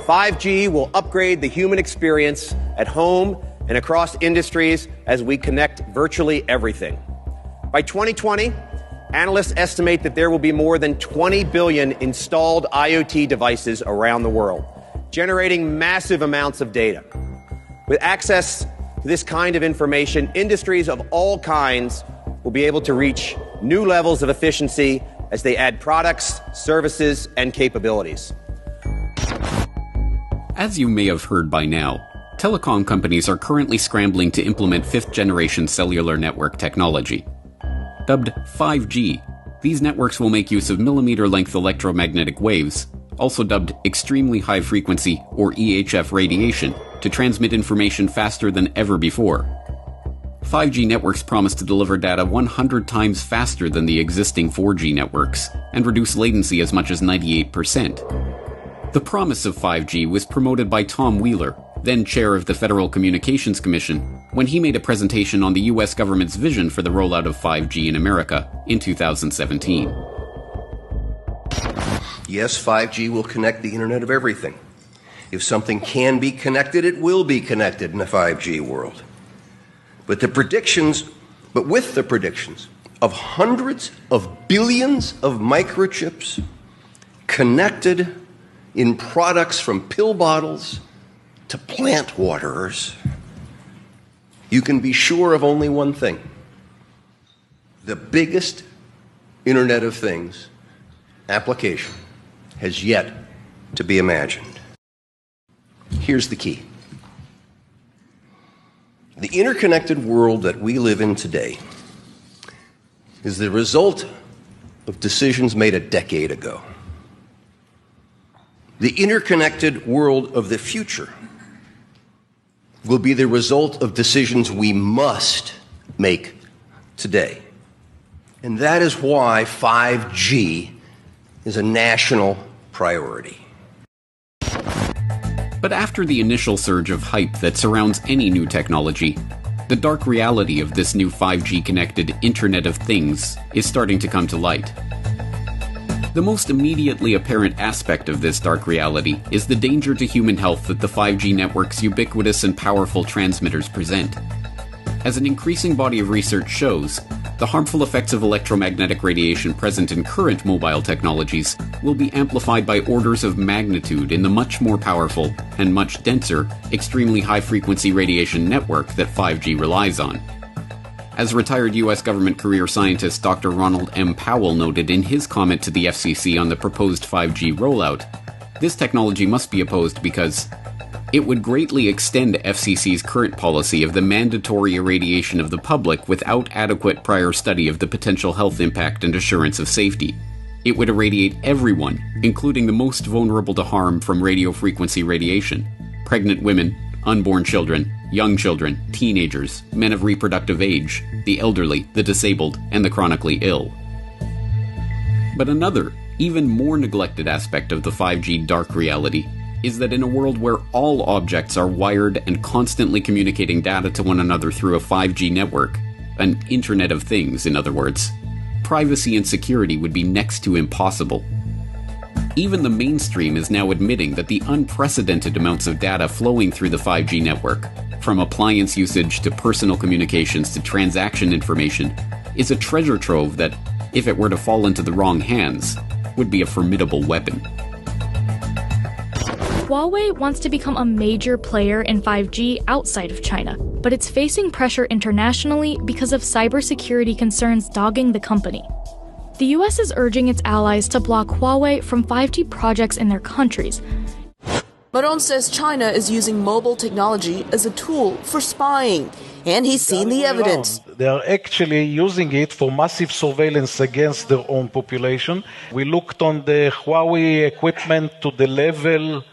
5G will upgrade the human experience at home and across industries as we connect virtually everything. By 2020, analysts estimate that there will be more than 20 billion installed IoT devices around the world, generating massive amounts of data. With access to this kind of information, industries of all kinds will be able to reach new levels of efficiency as they add products, services, and capabilities. As you may have heard by now, telecom companies are currently scrambling to implement fifth-generation cellular network technology. Dubbed 5G, these networks will make use of millimeter-length electromagnetic waves, also dubbed extremely high-frequency or EHF radiation, to transmit information faster than ever before. 5G networks promise to deliver data 100 times faster than the existing 4G networks, and reduce latency as much as 98%. The promise of 5G was promoted by Tom Wheeler, then chair of the Federal Communications Commission, when he made a presentation on the U.S. government's vision for the rollout of 5G in America in 2017. Yes, 5G will connect the Internet of Everything. If something can be connected, it will be connected in a 5G world. But with the predictions of hundreds of billions of microchips connected in products from pill bottles to plant waterers, you can be sure of only one thing. The biggest Internet of Things application has yet to be imagined. Here's the key. The interconnected world that we live in today is the result of decisions made a decade ago. The interconnected world of the future will be the result of decisions we must make today. And that is why 5G is a national priority. But after the initial surge of hype that surrounds any new technology, the dark reality of this new 5G-connected Internet of Things is starting to come to light. The most immediately apparent aspect of this dark reality is the danger to human health that the 5G network's ubiquitous and powerful transmitters present. As an increasing body of research shows, the harmful effects of electromagnetic radiation present in current mobile technologies will be amplified by orders of magnitude in the much more powerful and much denser, extremely high-frequency radiation network that 5G relies on. As retired U.S. government career scientist Dr. Ronald M. Powell noted in his comment to the FCC on the proposed 5G rollout, this technology must be opposed because it would greatly extend FCC's current policy of the mandatory irradiation of the public without adequate prior study of the potential health impact and assurance of safety. It would irradiate everyone, including the most vulnerable to harm from radiofrequency radiation: pregnant women, unborn children, young children, teenagers, men of reproductive age, the elderly, the disabled, and the chronically ill. But another, even more neglected aspect of the 5G dark reality is that in a world where all objects are wired and constantly communicating data to one another through a 5G network, an Internet of Things, in other words, privacy and security would be next to impossible. Even the mainstream is now admitting that the unprecedented amounts of data flowing through the 5G network, from appliance usage to personal communications to transaction information, is a treasure trove that, if it were to fall into the wrong hands, would be a formidable weapon. Huawei wants to become a major player in 5G outside of China, but it's facing pressure internationally because of cybersecurity concerns dogging the company. The US is urging its allies to block Huawei from 5G projects in their countries. Maron says China is using mobile technology as a tool for spying, and he's seen the evidence. They are actually using it for massive surveillance against their own population. We looked on the Huawei equipment to the level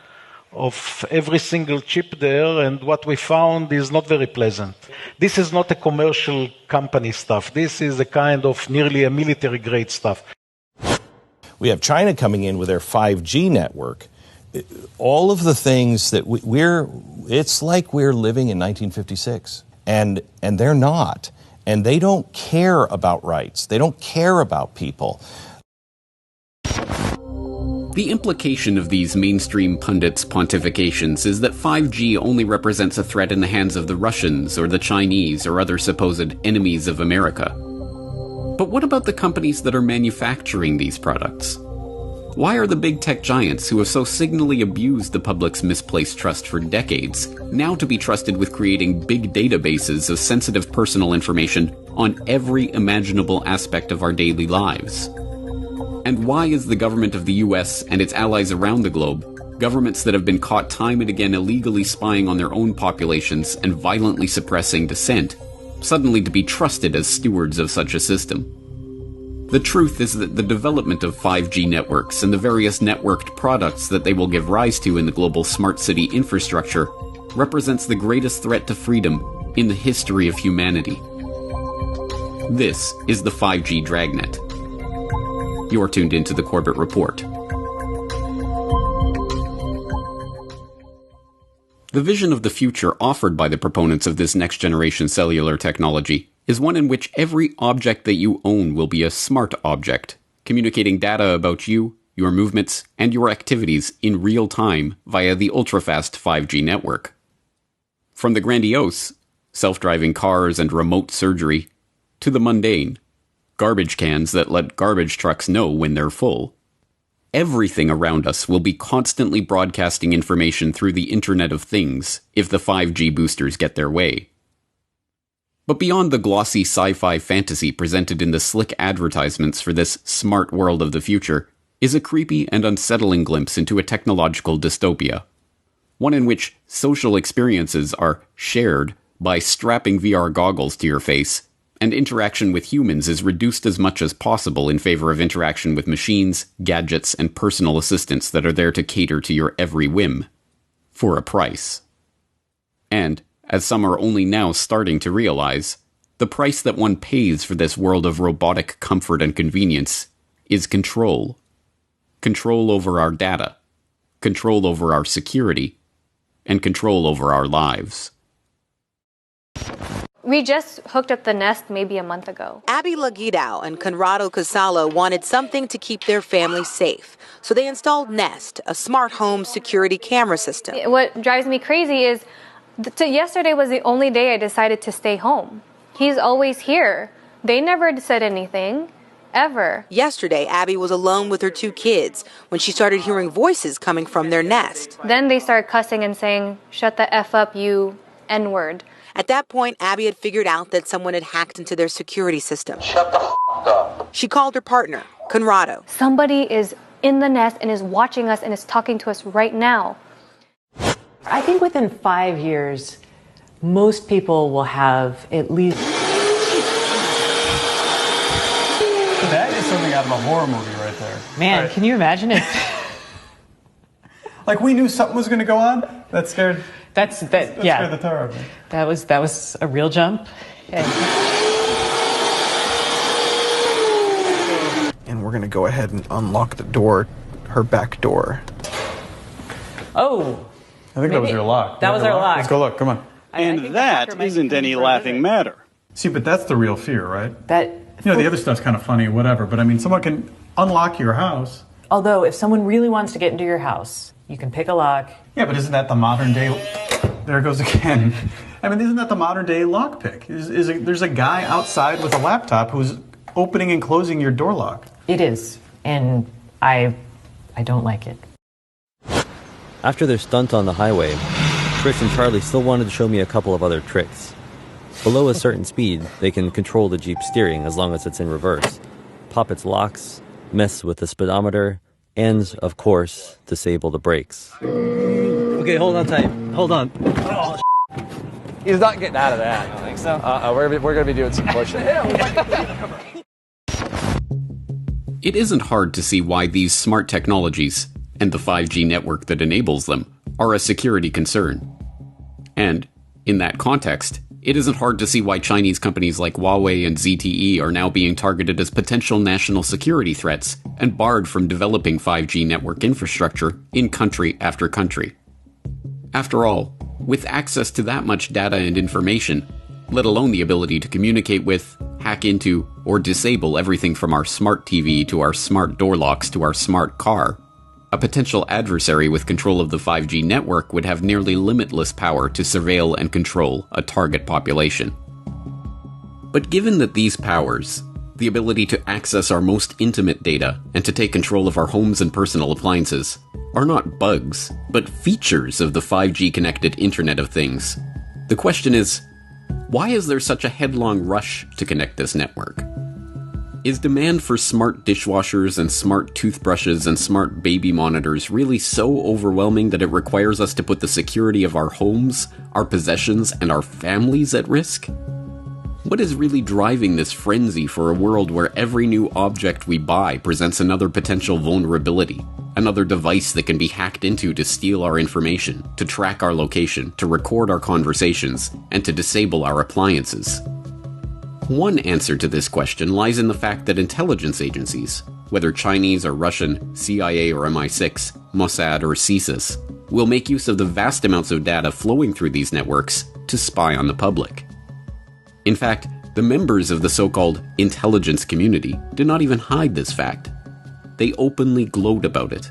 of every single chip there, and what we found is not very pleasant. This is not a commercial company stuff. This is a kind of nearly a military-grade stuff. We have China coming in with their 5G network. All of the things that it's like we're living in 1956, and they're not. And they don't care about rights. They don't care about people. The implication of these mainstream pundits' pontifications is that 5G only represents a threat in the hands of the Russians or the Chinese or other supposed enemies of America. But what about the companies that are manufacturing these products? Why are the big tech giants who have so signally abused the public's misplaced trust for decades now to be trusted with creating big databases of sensitive personal information on every imaginable aspect of our daily lives? And why is the government of the US and its allies around the globe, governments that have been caught time and again illegally spying on their own populations and violently suppressing dissent, suddenly to be trusted as stewards of such a system? The truth is that the development of 5G networks and the various networked products that they will give rise to in the global smart city infrastructure represents the greatest threat to freedom in the history of humanity. This is the 5G Dragnet. You're tuned into the Corbett Report. The vision of the future offered by the proponents of this next-generation cellular technology is one in which every object that you own will be a smart object, communicating data about you, your movements, and your activities in real time via the ultra-fast 5G network. From the grandiose, self-driving cars and remote surgery, to the mundane, garbage cans that let garbage trucks know when they're full, everything around us will be constantly broadcasting information through the Internet of Things if the 5G boosters get their way. But beyond the glossy sci-fi fantasy presented in the slick advertisements for this smart world of the future is a creepy and unsettling glimpse into a technological dystopia. One in which social experiences are shared by strapping VR goggles to your face, and interaction with humans is reduced as much as possible in favor of interaction with machines, gadgets, and personal assistants that are there to cater to your every whim, for a price. And, as some are only now starting to realize, the price that one pays for this world of robotic comfort and convenience is control. Control over our data, control over our security, and control over our lives. We just hooked up the Nest maybe a month ago. Abby Laguidao and Conrado Casalo wanted something to keep their family safe, so they installed Nest, a smart home security camera system. What drives me crazy is yesterday was the only day I decided to stay home. He's always here. They never said anything, ever. Yesterday, Abby was alone with her 2 kids when she started hearing voices coming from their Nest. Then they started cussing and saying, "Shut the F up, you N-word." At that point, Abby had figured out that someone had hacked into their security system. Shut the f*** up. She called her partner, Conrado. Somebody is in the Nest and is watching us and is talking to us right now. I think within 5 years, most people will have at least... That is something out of a horror movie right there. Man, right. Can you imagine it? Like we knew something was going to go on? That scared... That yeah. Scared the tar out of me. That was a real jump. And we're going to go ahead and unlock the door, her back door. Oh. I think that was your lock. That was our lock. Let's go look. Come on. And that isn't any laughing matter. See, but that's the real fear, right? That... You know, the other stuff's kind of funny, whatever. But I mean, someone can unlock your house. Although, if someone really wants to get into your house, you can pick a lock. Yeah, but isn't that the modern day... There it goes again. I mean, isn't that the modern day lockpick? There's a guy outside with a laptop who's opening and closing your door lock. It is, and I don't like it. After their stunt on the highway, Chris and Charlie still wanted to show me a couple of other tricks. Below a certain speed, they can control the Jeep's steering as long as it's in reverse, pop its locks, mess with the speedometer, and, of course, disable the brakes. Okay, hold on tight. Hold on. Oh, he's not getting out of that. I don't think so. We're going to be doing some pushing. It isn't hard to see why these smart technologies, and the 5G network that enables them, are a security concern. And, in that context, it isn't hard to see why Chinese companies like Huawei and ZTE are now being targeted as potential national security threats and barred from developing 5G network infrastructure in country after country. After all, with access to that much data and information, let alone the ability to communicate with, hack into, or disable everything from our smart TV to our smart door locks to our smart car, a potential adversary with control of the 5G network would have nearly limitless power to surveil and control a target population. But given that these powers, the ability to access our most intimate data and to take control of our homes and personal appliances, are not bugs, but features of the 5G connected Internet of Things, the question is, why is there such a headlong rush to connect this network? Is demand for smart dishwashers and smart toothbrushes and smart baby monitors really so overwhelming that it requires us to put the security of our homes, our possessions, and our families at risk? What is really driving this frenzy for a world where every new object we buy presents another potential vulnerability, another device that can be hacked into to steal our information, to track our location, to record our conversations, and to disable our appliances? One answer to this question lies in the fact that intelligence agencies, whether Chinese or Russian, CIA or MI6, Mossad or CSIS, will make use of the vast amounts of data flowing through these networks to spy on the public. In fact, the members of the so-called intelligence community do not even hide this fact. They openly gloat about it.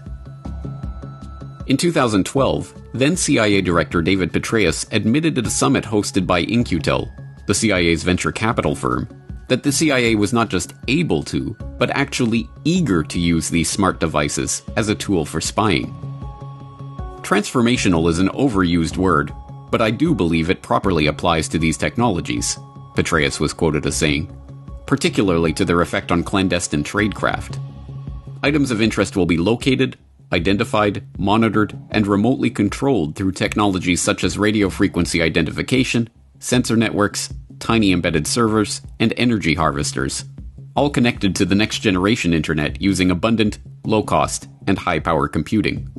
In 2012, then CIA Director David Petraeus admitted at a summit hosted by In-Q-Tel, the CIA's venture capital firm, that the CIA was not just able to, but actually eager to use these smart devices as a tool for spying. Transformational is an overused word, but I do believe it properly applies to these technologies, Petraeus was quoted as saying, particularly to their effect on clandestine tradecraft. Items of interest will be located, identified, monitored, and remotely controlled through technologies such as radio frequency identification, sensor networks, tiny embedded servers, and energy harvesters, all connected to the next generation internet using abundant, low-cost, and high-power computing.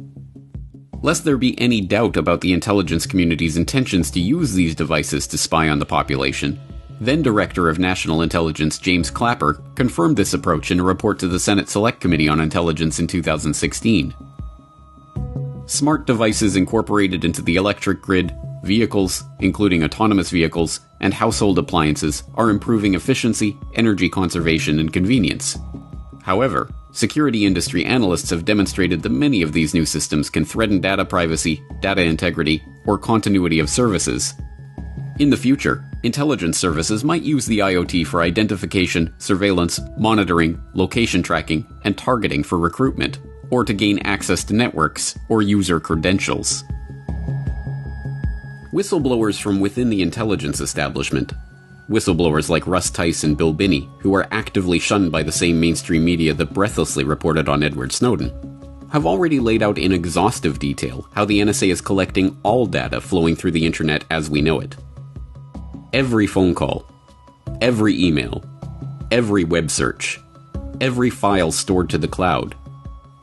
Lest there be any doubt about the intelligence community's intentions to use these devices to spy on the population, then Director of National Intelligence James Clapper confirmed this approach in a report to the Senate Select Committee on Intelligence in 2016. Smart devices incorporated into the electric grid, vehicles, including autonomous vehicles, and household appliances are improving efficiency, energy conservation, and convenience. However, security industry analysts have demonstrated that many of these new systems can threaten data privacy, data integrity, or continuity of services. In the future, intelligence services might use the IoT for identification, surveillance, monitoring, location tracking, and targeting for recruitment, or to gain access to networks or user credentials. Whistleblowers from within the intelligence establishment, whistleblowers like Russ Tice and Bill Binney, who are actively shunned by the same mainstream media that breathlessly reported on Edward Snowden, have already laid out in exhaustive detail how the NSA is collecting all data flowing through the internet as we know it. Every phone call, every email, every web search, every file stored to the cloud,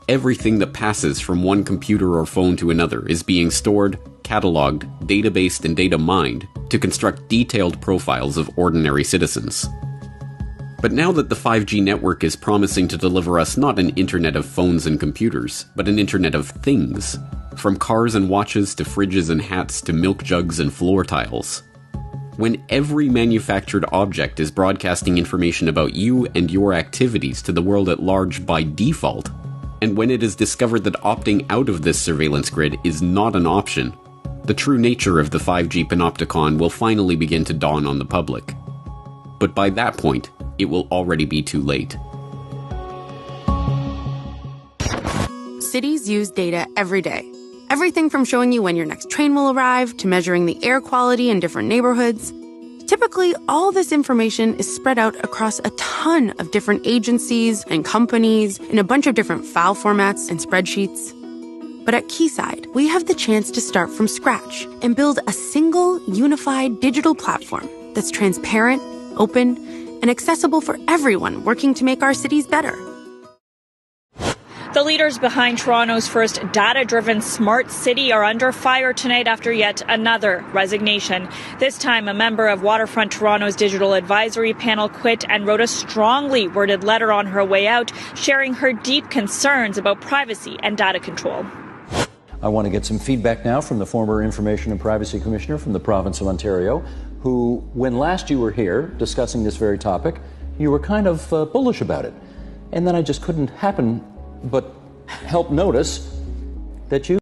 everything that passes from one computer or phone to another is being stored, cataloged, databased, and data mined to construct detailed profiles of ordinary citizens. But now that the 5G network is promising to deliver us not an internet of phones and computers, but an internet of things, from cars and watches to fridges and hats to milk jugs and floor tiles, when every manufactured object is broadcasting information about you and your activities to the world at large by default, and when it is discovered that opting out of this surveillance grid is not an option, the true nature of the 5G panopticon will finally begin to dawn on the public. But by that point, it will already be too late. Cities use data every day. Everything from showing you when your next train will arrive to measuring the air quality in different neighborhoods. Typically, all this information is spread out across a ton of different agencies and companies in a bunch of different file formats and spreadsheets. But at Keysight, we have the chance to start from scratch and build a single, unified digital platform that's transparent, open, and accessible for everyone working to make our cities better. The leaders behind Toronto's first data-driven smart city are under fire tonight after yet another resignation. This time, a member of Waterfront Toronto's digital advisory panel quit and wrote a strongly worded letter on her way out, sharing her deep concerns about privacy and data control. I want to get some feedback now from the former Information and Privacy Commissioner from the province of Ontario, who, when last you were here discussing this very topic, you were kind of bullish about it. And then I just couldn't help notice that you